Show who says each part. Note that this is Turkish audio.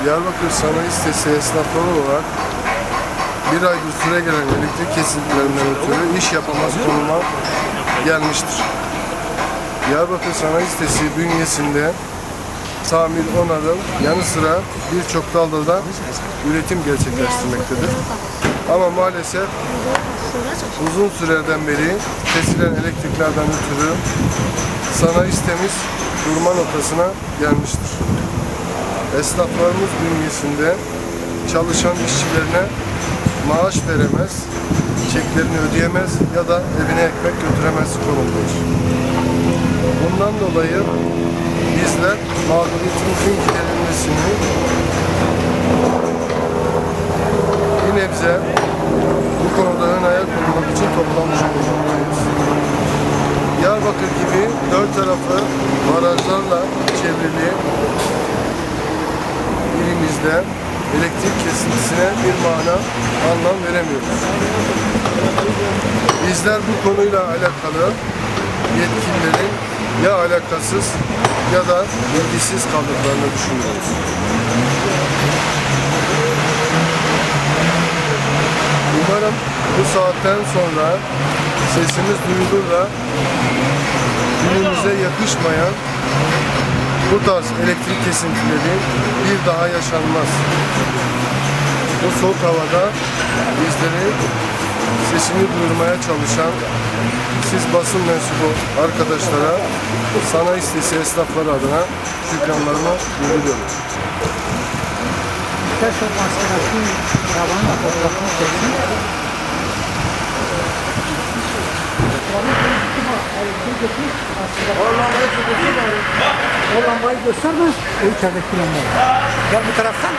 Speaker 1: Diyarbakır Sanayi Sitesi esnafları olarak bir aydır süre gelen elektrik kesintilerinden ötürü iş yapamaz konuma gelmiştir. Diyarbakır Sanayi Sitesi bünyesinde tamir, onarım yanı sıra birçok dalda da üretim gerçekleştirmektedir. Ama maalesef uzun süreden beri kesilen elektriklerden ötürü sanayi sitemiz durma noktasına gelmiştir. Esnaflarımız bünyesinde çalışan işçilerine maaş veremez, çeklerini ödeyemez ya da evine ekmek götüremez konumdadır. Bundan dolayı bizler mağduriyetimizin giderilmesini bir nebze bu konuda ön ayak olmak için toplanmış bulunmaktayız. Diyarbakır gibi dört tarafı barajlarla çevrili ilimizde elektrik kesintisine bir anlam veremiyoruz. Bizler bu konuyla alakalı yetkililerin ya alakasız ya da bilgisiz kaldıklarını düşünüyoruz. Umarım bu saatten sonra sesimiz duyulur da günümüze yakışmayan bu tarz elektrik kesintileri bir daha yaşanmaz. Bu soğuk havada bizleri sesini duyurmaya çalışan siz basın mensubu arkadaşlara sanayi sitesi esnafları adına şükranlarımı bildiriyorum.
Speaker 2: O lambayı gösterme, o içerideki lambayı. Gel bu taraftan.